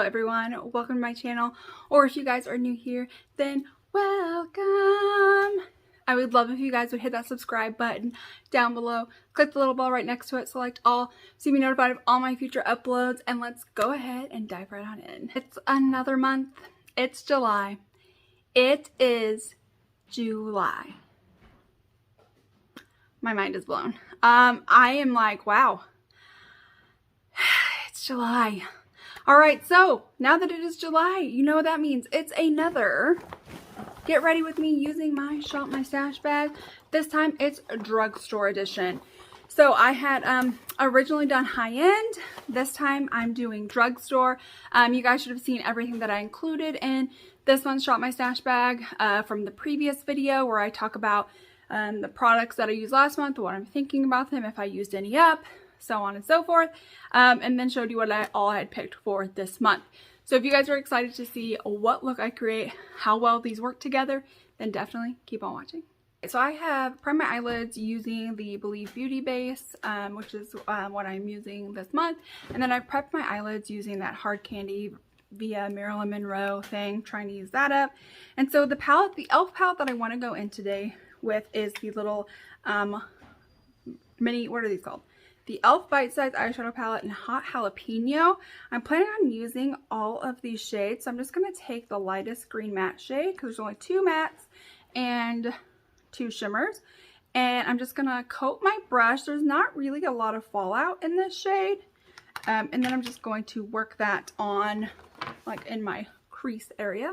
everyone, welcome to my channel, or if you guys are new here, then welcome. I would love if you guys would hit that subscribe button down below, click the little bell right next to it, select all, so you be notified of all my future uploads, and let's go ahead and dive right on in. It's another month. It's July. It is July. My mind is blown. I am like, wow, it's July. All right, so now that it is July, you know what that means. It's another get ready with me using my shop my stash bag. This time it's a drugstore edition. So I had originally done high end. This time I'm doing drugstore. You guys should have seen everything that I included in this one's shop my stash bag from the previous video where I talk about the products that I used last month, what I'm thinking about them, if I used any up, so on and so forth, and then showed you what all I had picked for this month. So if you guys are excited to see what look I create, how well these work together, then definitely keep on watching. So I have primed my eyelids using the Blvd base, which is what I'm using this month, and then I prepped my eyelids using that Hard Candy via Marilyn Monroe thing, trying to use that up. And so the palette, the e.l.f. palette that I want to go in today with is the little mini, what are these called? The e.l.f. Bite Size Eyeshadow Palette in Hot Jalapeno. I'm planning on using all of these shades, so I'm just going to take the lightest green matte shade because there's only 2 mattes and 2 shimmers, and I'm just going to coat my brush. There's not really a lot of fallout in this shade, and then I'm just going to work that on like in my crease area.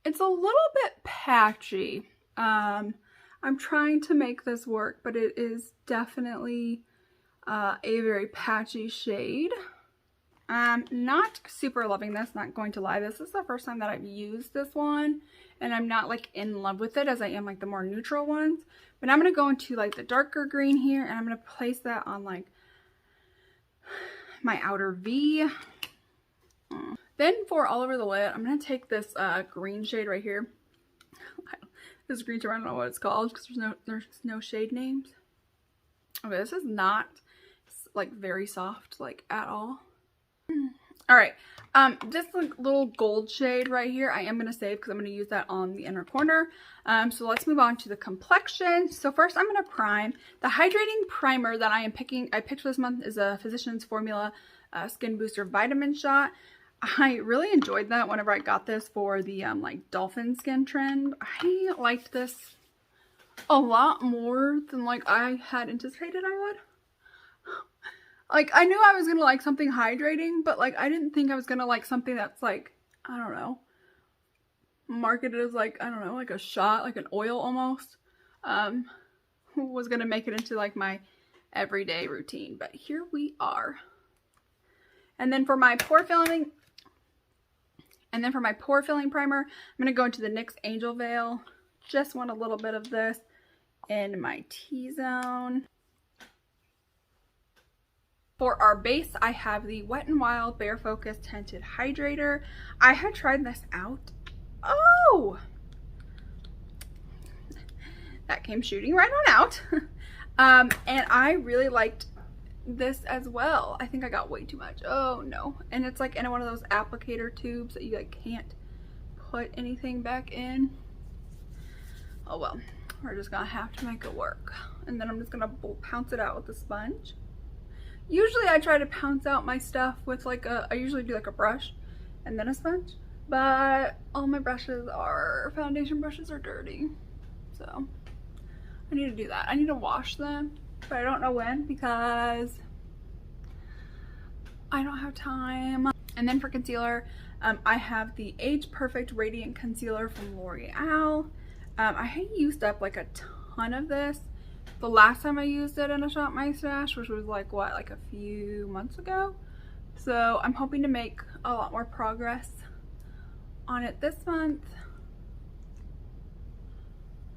It's a little bit patchy. I'm trying to make this work, but it is definitely a very patchy shade. I'm not super loving this, not going to lie. This is the first time that I've used this one, and I'm not like in love with it as I am like the more neutral ones. But I'm going to go into like the darker green here, and I'm going to place that on like my outer V. Then for all over the lid, I'm going to take this green shade right here. This green shade, I don't know what it's called because there's no shade names. Okay, this is not like very soft like at all. All right, this like little gold shade right here I am going to save because I'm going to use that on the inner corner. So let's move on to the complexion. So first I'm going to prime. The hydrating primer that I picked for this month is a Physicians Formula Skin Booster Vitamin Shot. I really enjoyed that whenever I got this for the like dolphin skin trend. I liked this a lot more than like I had anticipated I would. Like I knew I was gonna like something hydrating, but like I didn't think I was gonna like something that's like, I don't know, marketed as like, I don't know, like a shot, like an oil almost. Was gonna make it into like my everyday routine, but here we are. And then for my pore filling primer, I'm going to go into the NYX Angel Veil. Just want a little bit of this in my T-zone. For our base, I have the Wet n Wild Bare Focus Tinted Hydrator. I had tried this out. Oh! That came shooting right on out. And I really liked this as well. I think I got way too much. Oh no. And it's like in one of those applicator tubes that you like can't put anything back in. Oh well, we're just gonna have to make it work. And then I'm just gonna pounce it out with a sponge. Usually I try to pounce out my stuff with like I usually do like a brush and then a sponge, but all my foundation brushes are dirty, so I need to do that. I need to wash them, but I don't know when because I don't have time. And then for concealer, I have the Age Perfect Radiant Concealer from L'Oreal. I had used up like a ton of this the last time I used it in a Shop My Stash, which was like what, like a few months ago. So I'm hoping to make a lot more progress on it this month.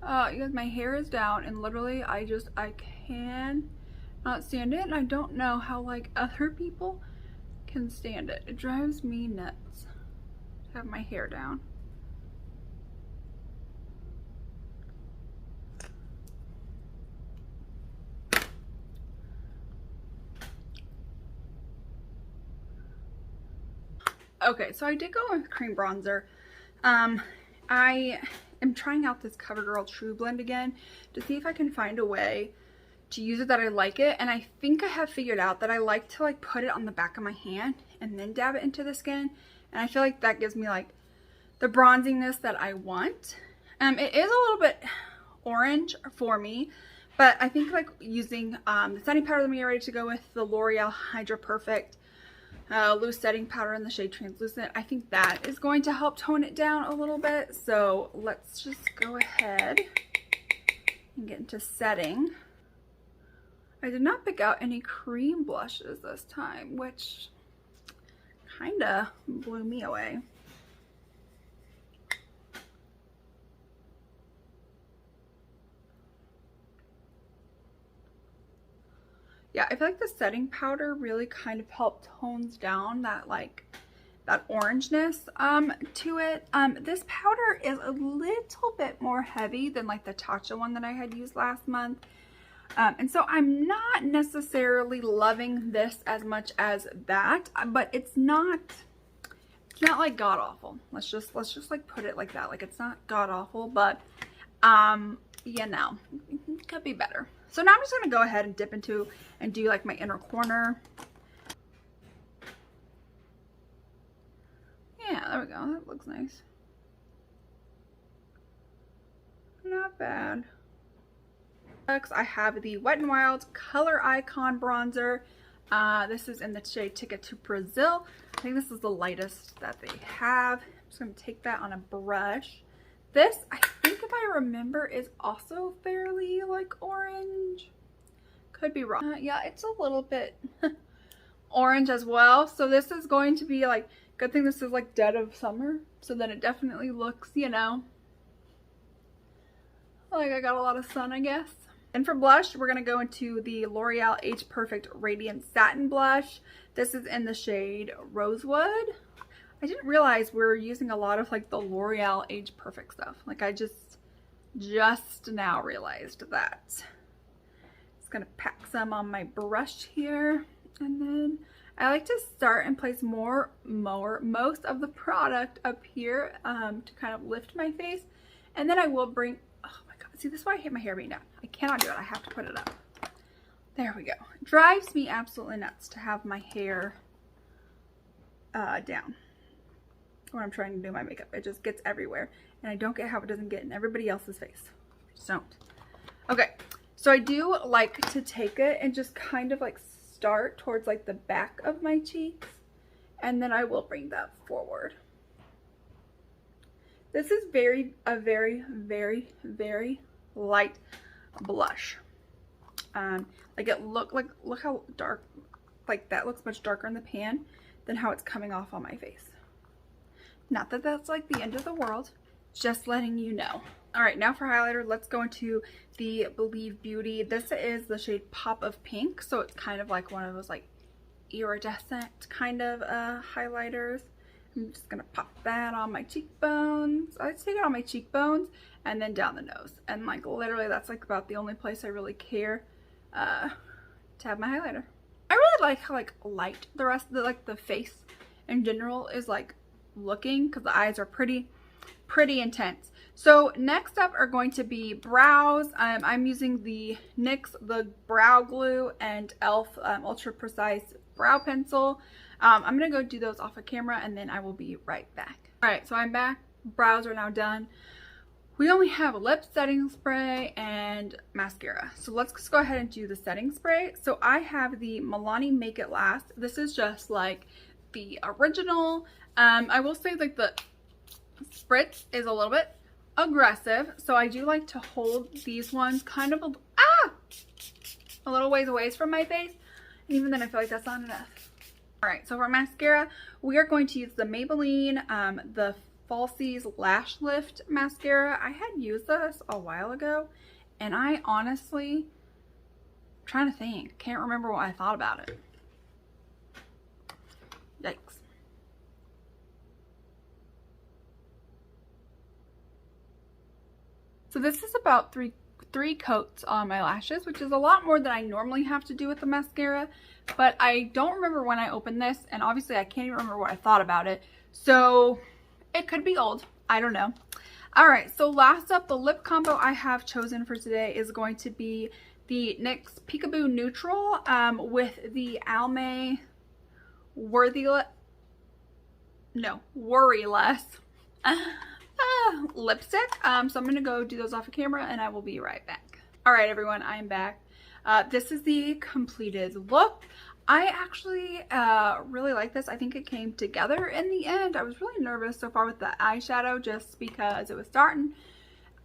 You guys, my hair is down and literally I can not stand it, and I don't know how like other people can stand it. It drives me nuts to have my hair down. Okay, so I did go with cream bronzer. I am trying out this CoverGirl True Blend again to see if I can find a way to use it that I like it. And I think I have figured out that I like to like put it on the back of my hand and then dab it into the skin. And I feel like that gives me like the bronziness that I want. It is a little bit orange for me, but I think like using the setting powder that I'm ready to go with, the L'Oreal Hydra Perfect loose setting powder in the shade Translucent, I think that is going to help tone it down a little bit. So let's just go ahead and get into setting. I did not pick out any cream blushes this time, which kind of blew me away. Yeah, I feel like the setting powder really kind of helped tones down that like that orangeness to it. This powder is a little bit more heavy than like the Tatcha one that I had used last month. And so I'm not necessarily loving this as much as that, but it's not like god awful. Let's just like put it like that. Like it's not god awful, but you know, it could be better. So now I'm just gonna go ahead and dip into and do like my inner corner. Yeah, there we go. That looks nice. Not bad. Next, I have the Wet n Wild Color Icon Bronzer. This is in the shade Ticket to Brazil. I think this is the lightest that they have. I'm just gonna take that on a brush. This, I think if I remember, is also fairly like orange. Could be wrong. Yeah, it's a little bit orange as well. So this is going to be like, good thing this is like dead of summer. So then it definitely looks, you know, like I got a lot of sun, I guess. And for blush, we're going to go into the L'Oreal Age Perfect Radiant Satin Blush. This is in the shade Rosewood. I didn't realize we were using a lot of like the L'Oreal Age Perfect stuff. Like I just now realized that. Just gonna pack some on my brush here, and then I like to start and place most of the product up here to kind of lift my face, and then I will bring. Oh my god! See, this is why I hate my hair being down. I cannot do it. I have to put it up. There we go. Drives me absolutely nuts to have my hair down when I'm trying to do my makeup. It just gets everywhere, and I don't get how it doesn't get in everybody else's face. Just don't. Okay, so I do like to take it and just kind of like start towards like the back of my cheeks, and then I will bring that forward. This is a very light blush. Like it look how dark, like that looks much darker in the pan than how it's coming off on my face. Not that that's like the end of the world, just letting you know. All right, now for highlighter, let's go into the Blvd. This is the shade Pop of Pink, so it's kind of like one of those like iridescent kind of highlighters. I'm just gonna pop that on my cheekbones. I like to take it on my cheekbones and then down the nose. And like literally that's like about the only place I really care to have my highlighter. I really like how like light the rest of the like the face in general is like looking, because the eyes are pretty intense. So next up are going to be brows. I'm using the NYX the brow glue and e.l.f. Ultra Precise brow pencil. I'm gonna go do those off of camera and then I will be right back. All right, so I'm back. Brows are now done. We only have a lip setting spray and mascara. So let's just go ahead and do the setting spray. So I have the Milani Make It Last. This is just like the original. I will say like the spritz is a little bit aggressive, so I do like to hold these ones kind of a little ways away from my face, and even then I feel like that's not enough. All right, so for mascara, we are going to use the Maybelline the Falsies Lash Lift mascara. I had used this a while ago, and I honestly, I'm trying to think, can't remember what I thought about it. Yikes. So this is about 3 coats on my lashes, which is a lot more than I normally have to do with the mascara, but I don't remember when I opened this, and obviously I can't even remember what I thought about it, so it could be old. I don't know. Alright, so last up, the lip combo I have chosen for today is going to be the NYX Peekaboo Neutral with the Almay Worry Less lipstick. So I'm going to go do those off of camera and I will be right back. Alright everyone, I am back. This is the completed look. I actually really like this. I think it came together in the end. I was really nervous so far with the eyeshadow just because it was starting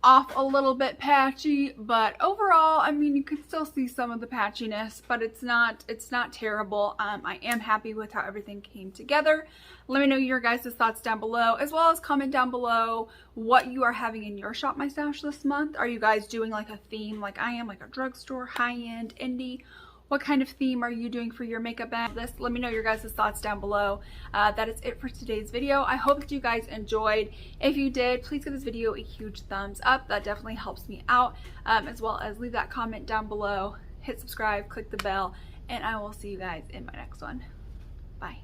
off a little bit patchy, but overall, I mean, you can still see some of the patchiness, but it's not terrible. I am happy with how everything came together. Let me know your guys' thoughts down below, as well as comment down below what you are having in your Shop My Stash this month. Are you guys doing like a theme like I am, like a drugstore, high-end, indie? What kind of theme are you doing for your makeup bag? Let me know your guys' thoughts down below. That is it for today's video. I hope that you guys enjoyed. If you did, please give this video a huge thumbs up. That definitely helps me out, as well as leave that comment down below. Hit subscribe, click the bell, and I will see you guys in my next one. Bye.